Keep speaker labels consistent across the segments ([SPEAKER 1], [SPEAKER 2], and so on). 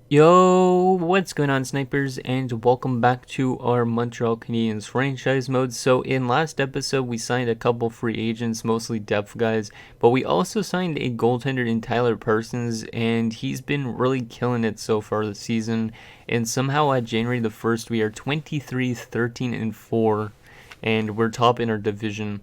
[SPEAKER 1] Yo, what's going on, snipers, and welcome back to our Montreal Canadiens franchise mode. So in last episode, we signed a couple free agents, mostly depth guys, but we also signed a goaltender in Tyler Parsons, and he's been really killing it so far this season. And somehow at January the 1st, we are 23, 13, and 4, and we're top in our division.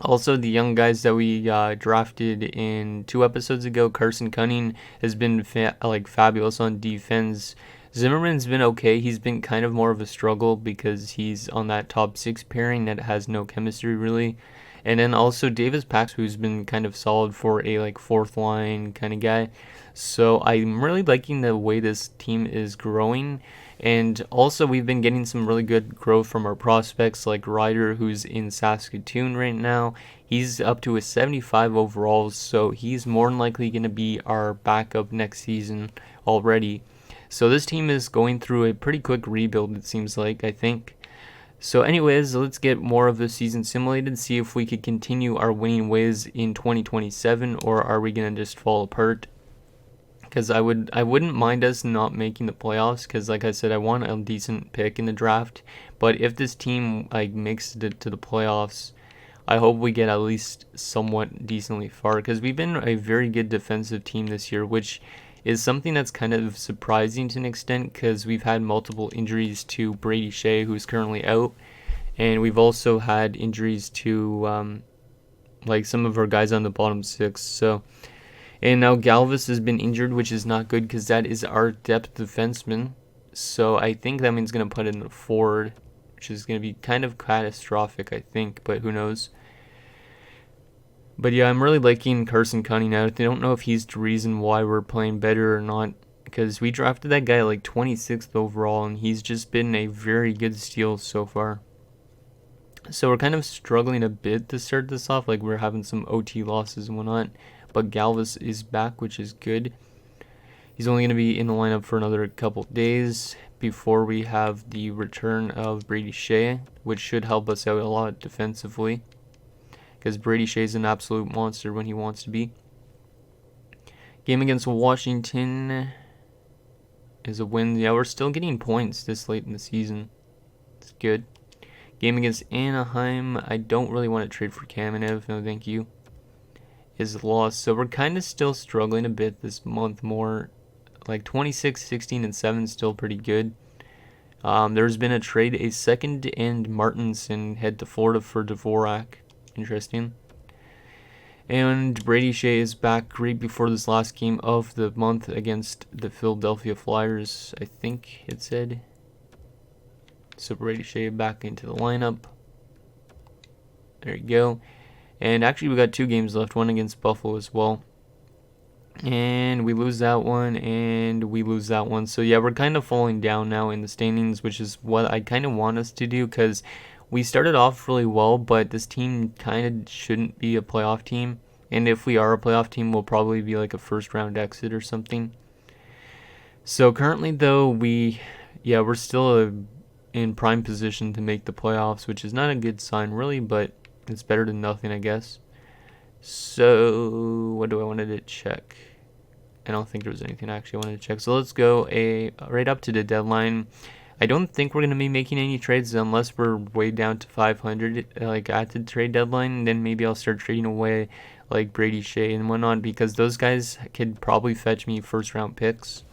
[SPEAKER 1] Also, the young guys that we drafted in 2 episodes ago, Carson Cunning has been fabulous on defense. Zimmerman's been okay. He's been kind of more of a struggle because he's on that top six pairing that has no chemistry really. And then also Davis Pax, who's been kind of solid for a fourth line kind of guy. So I'm really liking the way this team is growing. And also, we've been getting some really good growth from our prospects, like Ryder, who's in Saskatoon right now. He's up to a 75 overall, so he's more than likely going to be our backup next season already. So this team is going through a pretty quick rebuild, it seems like, I think. So anyways, let's get more of the season simulated, see if we could continue our winning ways in 2027, or are we going to just fall apart? Because I wouldn't mind us not making the playoffs, because like I said, I want a decent pick in the draft. But if this team makes it to the playoffs, I hope we get at least somewhat decently far, because we've been a very good defensive team this year, which is something that's kind of surprising to an extent, because we've had multiple injuries to Brady Shea, who's currently out, and we've also had injuries to some of our guys on the bottom six. So. And now Galvis has been injured, which is not good because that is our depth defenseman. So I think that means going to put in a forward, which is going to be kind of catastrophic, I think, but who knows. But yeah, I'm really liking Carson Cunning out. I don't know if he's the reason why we're playing better or not, because we drafted that guy 26th overall, and he's just been a very good steal so far. So we're kind of struggling a bit to start this off, we're having some OT losses and whatnot. But Galvis is back, which is good. He's only going to be in the lineup for another couple days before we have the return of Brady Shea, which should help us out a lot defensively, because Brady Shea is an absolute monster when he wants to be. Game against Washington is a win. Yeah, we're still getting points this late in the season. It's good. Game against Anaheim, I don't really want to trade for Kamenev. No, thank you. Is lost, so we're kind of still struggling a bit this month more. 26, 16, and 7 still pretty good. There's been a trade, a second and Martinson head to Florida for Dvorak. Interesting. And Brady Shea is back right before this last game of the month against the Philadelphia Flyers, I think it said. So Brady Shea back into the lineup. There you go. And actually, we got 2 games left, one against Buffalo as well. And we lose that one, and we lose that one. So yeah, we're kind of falling down now in the standings, which is what I kind of want us to do, because we started off really well, but this team kind of shouldn't be a playoff team. And if we are a playoff team, we'll probably be like a first round exit or something. So currently, though, we're still in prime position to make the playoffs, which is not a good sign really, but it's better than nothing, I guess. So, what do I wanted to check? I don't think there was anything I actually wanted to check. So let's go right up to the deadline. I don't think we're going to be making any trades unless we're way down to 500 at the trade deadline. Then maybe I'll start trading away Brady Shea and whatnot, because those guys could probably fetch me first round picks.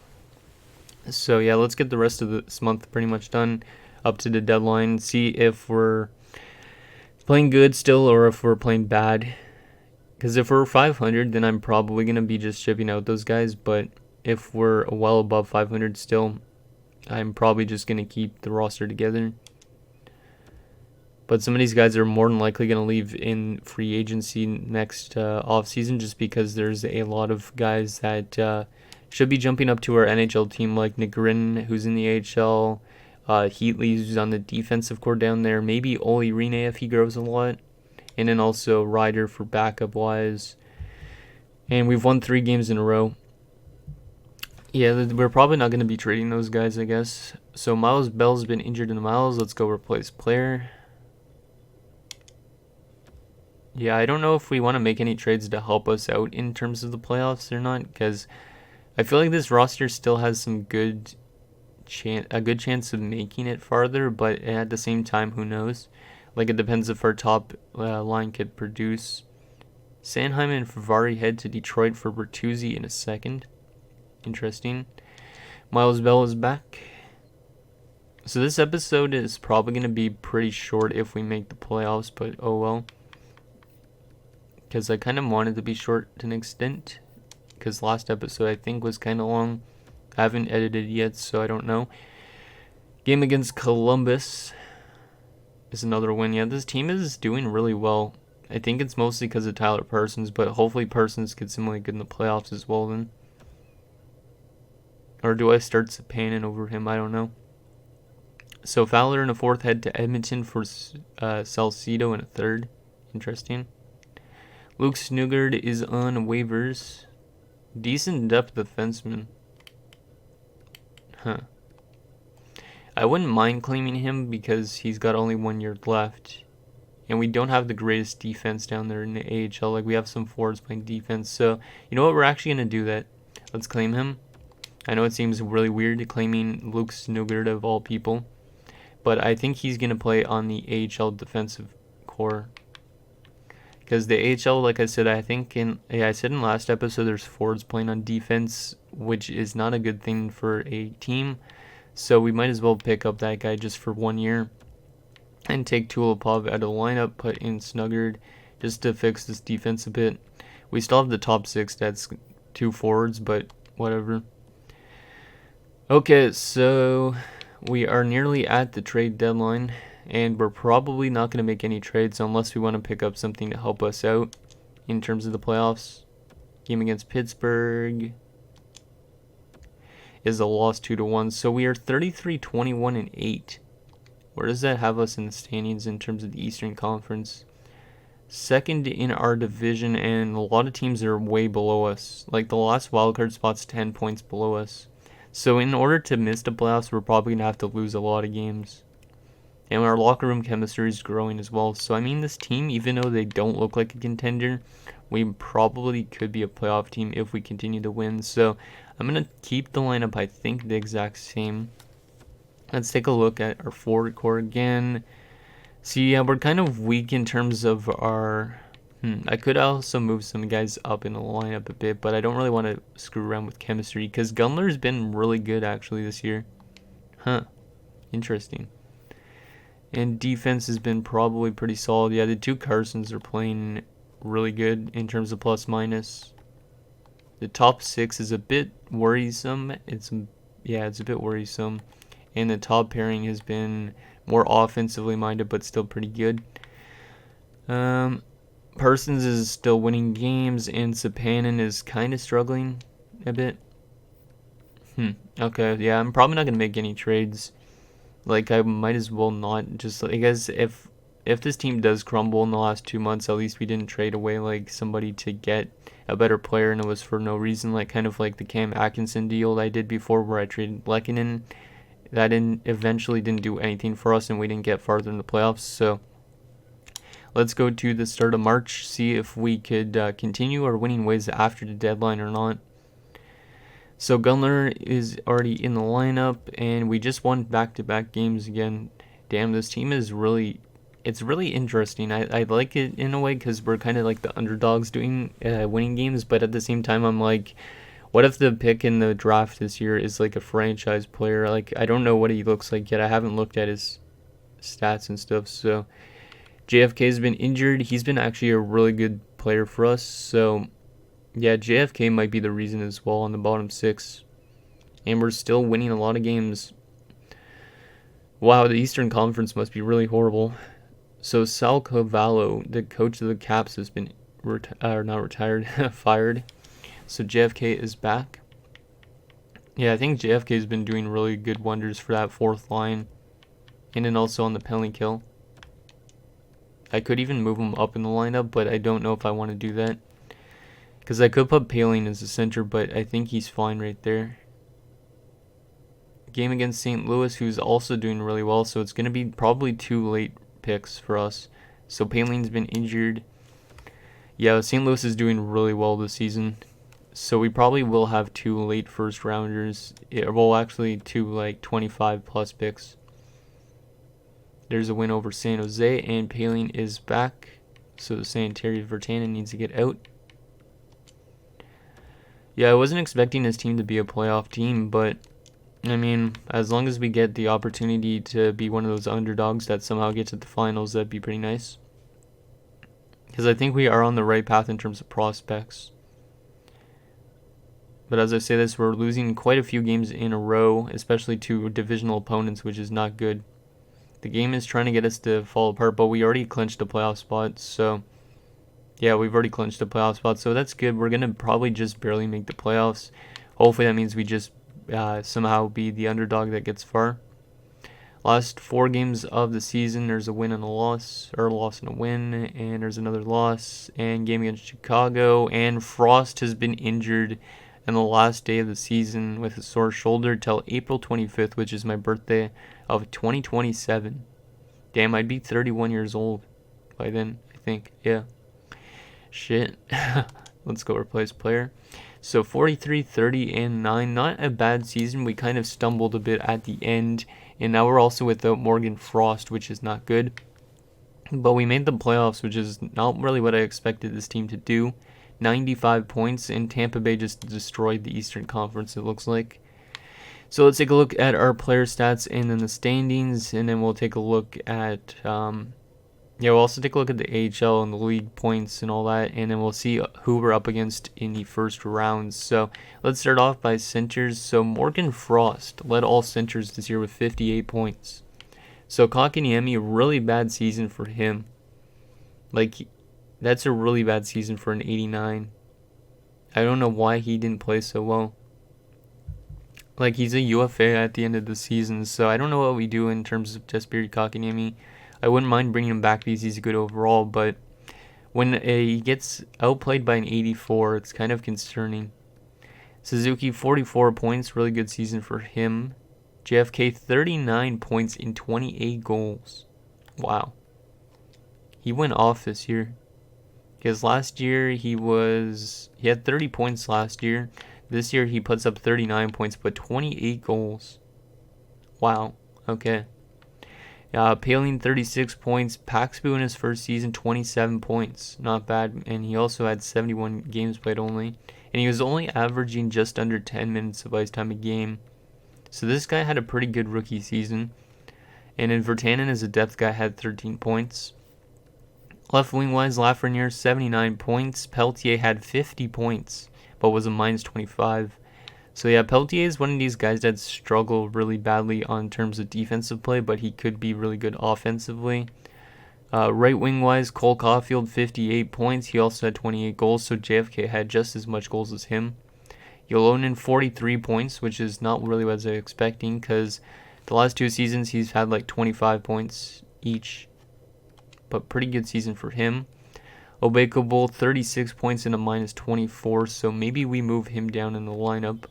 [SPEAKER 1] So yeah, let's get the rest of this month pretty much done up to the deadline. See if we're playing good still or if we're playing bad. Because if we're 500, then I'm probably going to be just shipping out those guys. But if we're well above 500 still, I'm probably just going to keep the roster together. But some of these guys are more than likely going to leave in free agency next offseason, just because there's a lot of guys that should be jumping up to our NHL team, like Nick Grin, who's in the AHL. Heatley, who's on the defensive core down there. Maybe Oli Rene if he grows a lot. And then also Ryder for backup-wise. And we've won 3 games in a row. Yeah, we're probably not going to be trading those guys, I guess. So Miles Bell's been injured in the Miles. Let's go replace player. Yeah, I don't know if we want to make any trades to help us out in terms of the playoffs or not, because I feel like this roster still has some a good chance of making it farther, but at the same time, who knows? Like, it depends if our top line could produce. Sanheim and Favari head to Detroit for Bertuzzi in a second. Interesting. Miles Bell is back. So this episode is probably going to be pretty short if we make the playoffs, but oh well. Because I kind of wanted to be short to an extent. Because last episode I think was kind of long. I haven't edited yet, so I don't know. Game against Columbus is another win. Yeah, this team is doing really well. I think it's mostly because of Tyler Parsons, but hopefully Parsons gets similarly good in the playoffs as well then. Or do I start Sapanin over him? I don't know. So Fowler in a fourth, head to Edmonton for Salcido in a third. Interesting. Luke Snugard is on waivers. Decent depth defenseman. Huh. I wouldn't mind claiming him because he's got only 1 year left. And we don't have the greatest defense down there in the AHL. Like, we have some forwards playing defense. So, you know what? We're actually going to do that. Let's claim him. I know it seems really weird claiming Luke Snugard of all people. But I think he's going to play on the AHL defensive core. Because the AHL, like I said, I said in last episode, there's forwards playing on defense, which is not a good thing for a team. So we might as well pick up that guy just for 1 year. And take Tulipov out of the lineup, put in Snugard, just to fix this defense a bit. We still have the top 6, that's 2 forwards, but whatever. Okay, so we are nearly at the trade deadline, and we're probably not going to make any trades unless we want to pick up something to help us out in terms of the playoffs. Game against Pittsburgh is a loss 2-1, so we are 33-21-8. Where does that have us in the standings in terms of the Eastern Conference? Second in our division, and a lot of teams are way below us. Like, the last wildcard spot's 10 points below us. So in order to miss the playoffs, we're probably going to have to lose a lot of games. And our locker room chemistry is growing as well. So, I mean, this team, even though they don't look like a contender, we probably could be a playoff team if we continue to win. So, I'm going to keep the lineup, I think, the exact same. Let's take a look at our forward core again. See, yeah, we're kind of weak in terms of our... I could also move some guys up in the lineup a bit, but I don't really want to screw around with chemistry, because Gunler's been really good, actually, this year. Huh. Interesting. And defense has been probably pretty solid. Yeah, the 2 Carsons are playing really good in terms of plus-minus. The top 6 is a bit worrisome. It's a bit worrisome. And the top pairing has been more offensively minded, but still pretty good. Parsons is still winning games, and Sapanin is kind of struggling a bit. Okay, yeah, I'm probably not going to make any trades. Like, I might as well not. Just, I guess, if this team does crumble in the last 2 months, at least we didn't trade away, like, somebody to get a better player, and it was for no reason. Like, kind of like the Cam Atkinson deal that I did before, where I traded Lehkonen. That eventually didn't do anything for us, and we didn't get farther in the playoffs. So let's go to the start of March, see if we could continue our winning ways after the deadline or not. So Gunler is already in the lineup, and we just won back-to-back games again. Damn, this team is it's really interesting. I like it in a way because we're kind of like the underdogs doing winning games, but at the same time, I'm like, what if the pick in the draft this year is like a franchise player? Like, I don't know what he looks like yet. I haven't looked at his stats and stuff. So JFK has been injured. He's been actually a really good player for us. So yeah, JFK might be the reason as well on the bottom 6. And we're still winning a lot of games. Wow, the Eastern Conference must be really horrible. So Sal Cavallo, the coach of the Caps, has been fired. So JFK is back. Yeah, I think JFK has been doing really good wonders for that 4th line. And then also on the penalty kill. I could even move him up in the lineup, but I don't know if I want to do that. Because I could put Paling as a center, but I think he's fine right there. Game against St. Louis, who's also doing really well. So it's going to be probably 2 late picks for us. So Paling's been injured. Yeah, St. Louis is doing really well this season. So we probably will have 2 late first rounders. Well, actually 2 like 25 plus picks. There's a win over San Jose, and Paling is back. So Santerre Virtanen needs to get out. Yeah, I wasn't expecting this team to be a playoff team, but I mean, as long as we get the opportunity to be one of those underdogs that somehow gets to the finals, that'd be pretty nice. Because I think we are on the right path in terms of prospects. But as I say this, we're losing quite a few games in a row, especially to divisional opponents, which is not good. The game is trying to get us to fall apart, but we already clinched a playoff spot, so yeah, we've already clinched a playoff spot, so that's good. We're going to probably just barely make the playoffs. Hopefully that means we just somehow be the underdog that gets far. Last 4 games of the season, there's a win and a loss, or a loss and a win, and there's another loss, and game against Chicago, and Frost has been injured on the last day of the season with a sore shoulder till April 25th, which is my birthday of 2027. Damn, I'd be 31 years old by then, I think. Yeah. Shit. Let's go replace player. So 43, 30, and 9. Not a bad season. We kind of stumbled a bit at the end. And now we're also without Morgan Frost, which is not good. But we made the playoffs, which is not really what I expected this team to do. 95 points, and Tampa Bay just destroyed the Eastern Conference, it looks like. So let's take a look at our player stats and then the standings, and then we'll take a look at... we'll also take a look at the AHL and the league points and all that, and then we'll see who we're up against in the first round. So let's start off by centers. So Morgan Frost led all centers this year with 58 points. So Kotkaniemi, really bad season for him. Like, that's a really bad season for an 89. I don't know why he didn't play so well. Like, he's a UFA at the end of the season, so I don't know what we do in terms of Jesperi Kotkaniemi. I wouldn't mind bringing him back because he's good overall, but when he gets outplayed by an 84, it's kind of concerning. Suzuki, 44 points, really good season for him. JFK, 39 points in 28 goals. Wow. He went off this year. Because last year he had 30 points last year. This year he puts up 39 points, but 28 goals. Wow. Okay. Paling, 36 points. Paxbu in his first season, 27 points. Not bad. And he also had 71 games played only. And he was only averaging just under 10 minutes of ice time a game. So this guy had a pretty good rookie season. And then Virtanen, as a depth guy, had 13 points. Left wing wise, Lafreniere, 79 points. Peltier had 50 points, but was a minus 25. So yeah, Peltier is one of these guys that struggle really badly on terms of defensive play, but he could be really good offensively. Right wing wise, Cole Caulfield, 58 points. He also had 28 goals, so JFK had just as much goals as him. Yolonen, 43 points, which is not really what I was expecting, because the last 2 seasons he's had like 25 points each. But pretty good season for him. Obekable, 36 points and a minus 24, so maybe we move him down in the lineup.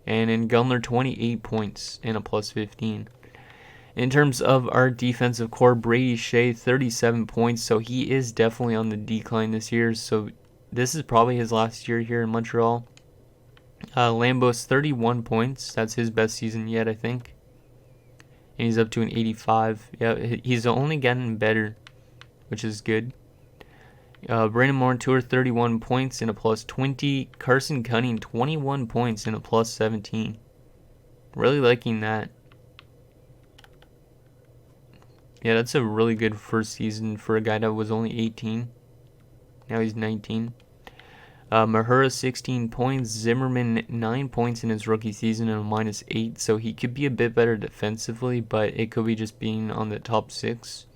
[SPEAKER 1] And in Gunler, 28 points and a plus 15. In terms of our defensive core, Brady Shea, 37 points, so he is definitely on the decline this year. So this is probably his last year here in Montreal. Lambos, 31 points. That's his best season yet, I think. And he's up to an 85. Yeah, he's only getting better, which is good. Brandon Montour, 31 points and a plus 20. Carson Cunning, 21 points and a plus 17. Really liking that. Yeah, that's a really good first season for a guy that was only 18. Now he's 19. Mahura, 16 points. Zimmerman, 9 points in his rookie season and a minus 8. So he could be a bit better defensively, but it could be just being on the top 6.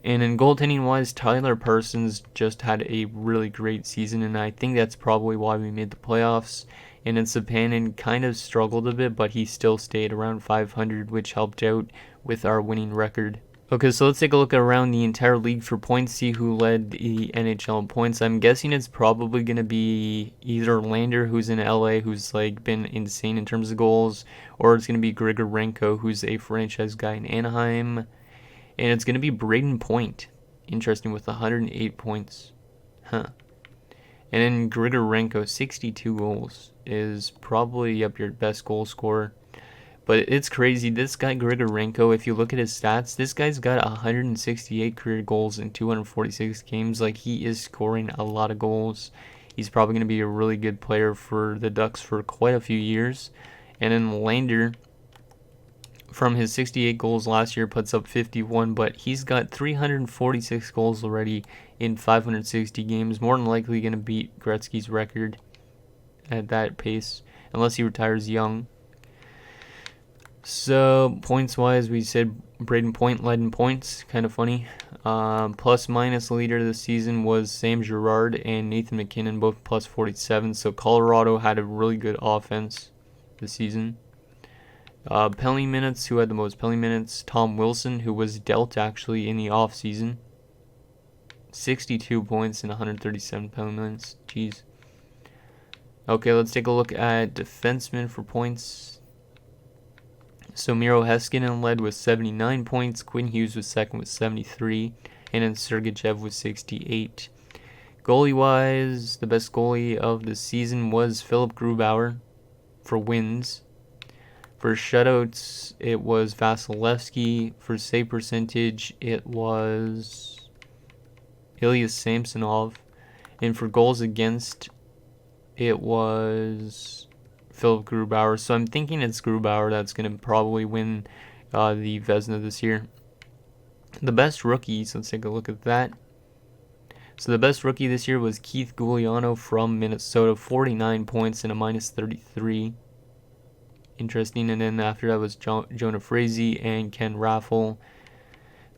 [SPEAKER 1] And in goaltending-wise, Tyler Parsons just had a really great season, and I think that's probably why we made the playoffs. And then Sapanen kind of struggled a bit, but he still stayed around 500, which helped out with our winning record. Okay, so let's take a look around the entire league for points, see who led the NHL in points. I'm guessing it's probably going to be either Lander, who's in LA, who's like been insane in terms of goals, or it's going to be Grigorenko, who's a franchise guy in Anaheim. And it's going to be Braden Point. Interesting, with 108 points. Huh. And then Grigorenko, 62 goals, is probably, yep, your best goal scorer. But it's crazy. This guy, Grigorenko, if you look at his stats, this guy's got 168 career goals in 246 games. Like, he is scoring a lot of goals. He's probably going to be a really good player for the Ducks for quite a few years. And then Lander, from his 68 goals last year, puts up 51, but he's got 346 goals already in 560 games. More than likely going to beat Gretzky's record at that pace, unless he retires young. So, points-wise, we said Braden Point led in points. Kind of funny. Plus-minus leader this season was Sam Girard and Nathan MacKinnon, both plus 47. So, Colorado had a really good offense this season. Penalty minutes, who had the most penalty minutes? Tom Wilson, who was dealt actually in the offseason. 62 points and 137 penalty minutes. Jeez. Okay, let's take a look at defensemen for points. So Miro Heiskanen led with 79 points, Quinn Hughes was second with 73, and then Sergachev with 68. Goalie-wise, the best goalie of the season was Philip Grubauer for wins. For shutouts, it was Vasilevsky. For save percentage, it was Ilya Samsonov. And for goals against, it was Philip Grubauer. So I'm thinking it's Grubauer that's going to probably win the Vezina this year. The best rookies, let's take a look at that. So the best rookie this year was Keith Guglielmo from Minnesota, 49 points and a minus 33. Interesting. And then after that was Jonah Frazee and Ken Raffle.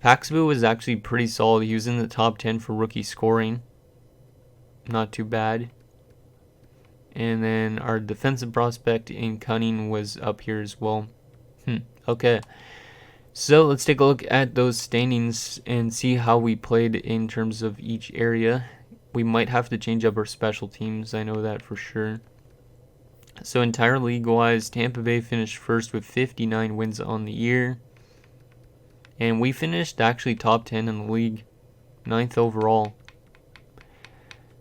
[SPEAKER 1] Paxbu was actually pretty solid. He was in the top 10 for rookie scoring. Not too bad. And then our defensive prospect in Cunning was up here as well. Okay. So let's take a look at those standings and see how we played in terms of each area. We might have to change up our special teams. I know that for sure. So entire league-wise, Tampa Bay finished first with 59 wins on the year. And we finished actually top 10 in the league. 9th overall.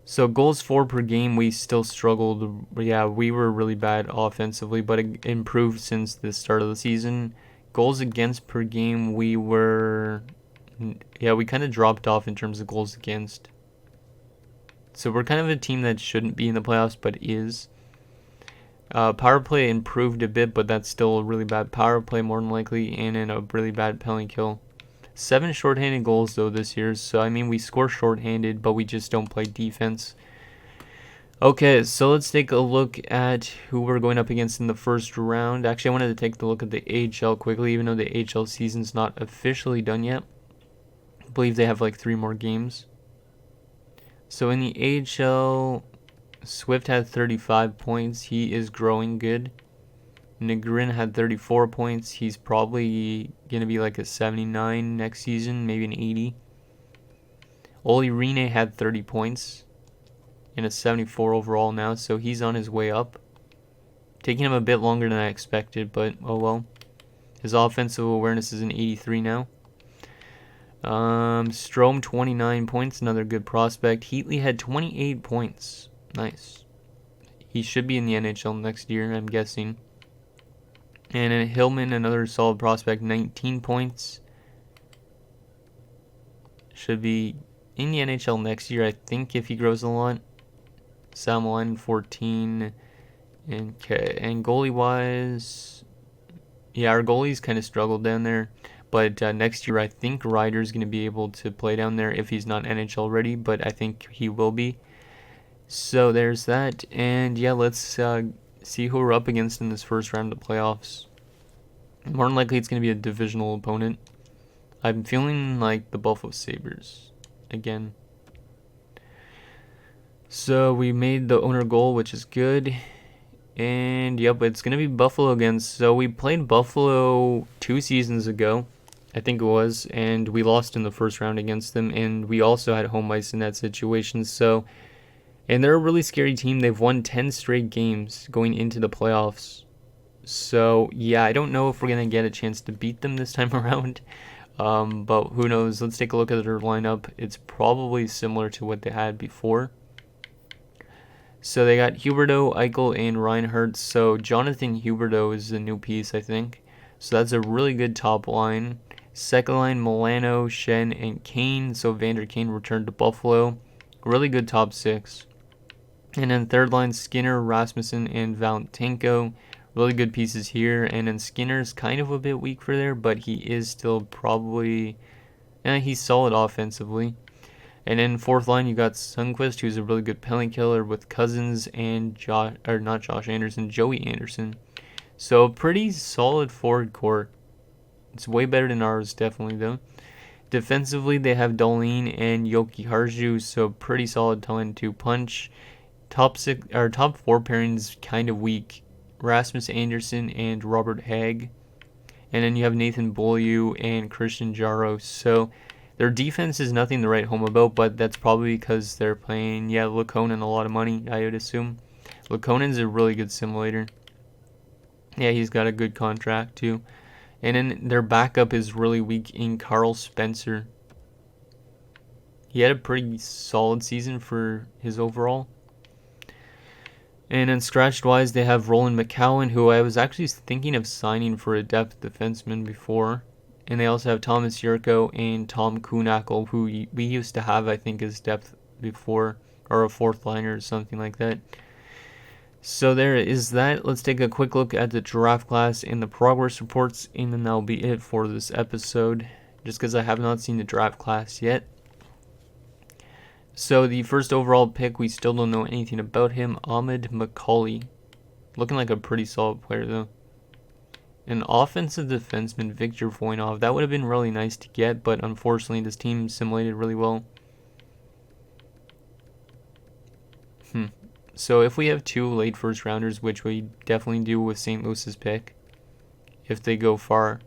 [SPEAKER 1] So goals for per game, we still struggled. Yeah, we were really bad offensively, but it improved since the start of the season. Goals against per game, we kind of dropped off in terms of goals against. So we're kind of a team that shouldn't be in the playoffs, but is. Power play improved a bit, but that's still a really bad power play more than likely, and in a really bad penalty kill. 7 shorthanded goals, though, this year. So, I mean, we score shorthanded, but we just don't play defense. Okay, so let's take a look at who we're going up against in the first round. Actually, I wanted to take a look at the AHL quickly, even though the AHL season's not officially done yet. I believe they have like 3 more games. So, in the AHL, Swift had 35 points. He is growing good. Negrin had 34 points. He's probably going to be like a 79 next season, maybe an 80. Olli Rene had 30 points and a 74 overall now, so he's on his way up. Taking him a bit longer than I expected, but oh well. His offensive awareness is an 83 now. Strome, 29 points, another good prospect. Heatley had 28 points. Nice. He should be in the NHL next year, I'm guessing. And then Hillman, another solid prospect, 19 points. Should be in the NHL next year, I think, if he grows a lot. Salmon, 14. And goalie-wise, yeah, our goalies kind of struggled down there. But next year, I think Ryder's going to be able to play down there if he's not NHL ready. But I think he will be. So there's that. And yeah, let's see who we're up against in this first round of the playoffs. More than likely, it's going to be a divisional opponent. I'm feeling like the Buffalo Sabres again. So we made the owner goal, which is good. And yep, it's going to be Buffalo again. So we played Buffalo 2 seasons ago, I think it was, and we lost in the first round against them. And we also had home ice in that situation. And they're a really scary team. They've won 10 straight games going into the playoffs. So, yeah, I don't know if we're going to get a chance to beat them this time around. But who knows? Let's take a look at their lineup. It's probably similar to what they had before. So they got Huberdeau, Eichel, and Reinhardt. So Jonathan Huberdeau is a new piece, I think. So that's a really good top line. Second line, Milano, Shen, and Kane. So Vander Kane returned to Buffalo. Really good top six. And then third line, Skinner, Rasmussen, and Valentinko. Really good pieces here. And then Skinner's kind of a bit weak for there, but he is still probably... he's solid offensively. And then fourth line, you got Sundqvist, who's a really good penalty killer with Cousins and Joey Anderson. So pretty solid forward court. It's way better than ours, definitely, though. Defensively, they have Dolin and Yoki Harju, so pretty solid talent to punch. Top four pairings kind of weak. Rasmus Anderson and Robert Hagg. And then you have Nathan Beaulieu and Christian Jaros. So their defense is nothing to write home about, but that's probably because they're paying, Lekonen a lot of money, I would assume. Lekonen's a really good simulator. Yeah, he's got a good contract too. And then their backup is really weak in Carl Spencer. He had a pretty solid season for his overall. And then scratched-wise, they have Roland McCowan, who I was actually thinking of signing for a depth defenseman before. And they also have Thomas Yurko and Tom Kuhnackel, who we used to have, I think, as depth before, or a fourth liner or something like that. So there is that. Let's take a quick look at the draft class and the progress reports, and then that'll be it for this episode, just because I have not seen the draft class yet. So the first overall pick, we still don't know anything about him, Ahmed McCauley. Looking like a pretty solid player, though. An offensive defenseman, Victor Voinov. That would have been really nice to get, but unfortunately this team simulated really well. So if we have two late first rounders, which we definitely do with St. Louis's pick, if they go far,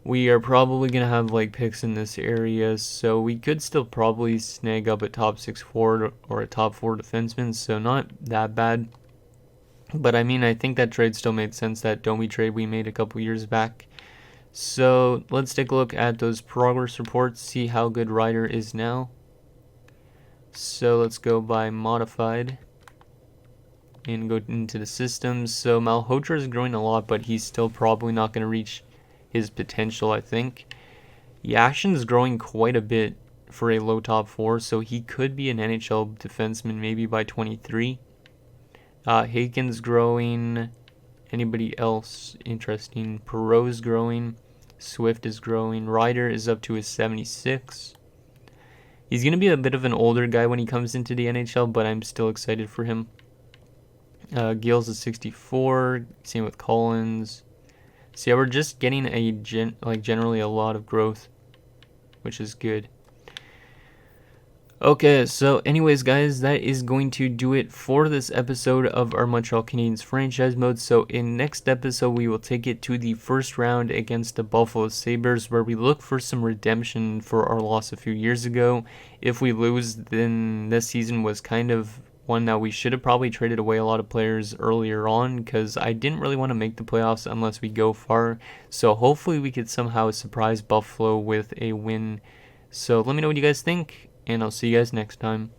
[SPEAKER 1] we are probably going to have like picks in this area, so we could still probably snag up a top 6 forward or a top 4 defenseman, so not that bad. But I mean, I think that trade still made sense, that Domi trade we made a couple years back. So let's take a look at those progress reports, see how good Ryder is now. So let's go by modified and go into the systems. So Malhotra is growing a lot, but he's still probably not going to reach his potential, I think. Yashin's growing quite a bit for a low top 4, so he could be an NHL defenseman maybe by 23. Haken's growing. Anybody else interesting? Perot's growing. Swift is growing. Ryder is up to his 76. He's going to be a bit of an older guy when he comes into the NHL, but I'm still excited for him. Gill's is 64. Same with Collins. So yeah, we're just getting generally a lot of growth, which is good. Okay, so anyways, guys, that is going to do it for this episode of our Montreal Canadiens franchise mode. So in next episode, we will take it to the first round against the Buffalo Sabres, where we look for some redemption for our loss a few years ago. If we lose, then this season was kind of one that we should have probably traded away a lot of players earlier on, because I didn't really want to make the playoffs unless we go far. So hopefully we could somehow surprise Buffalo with a win. So let me know what you guys think, and I'll see you guys next time.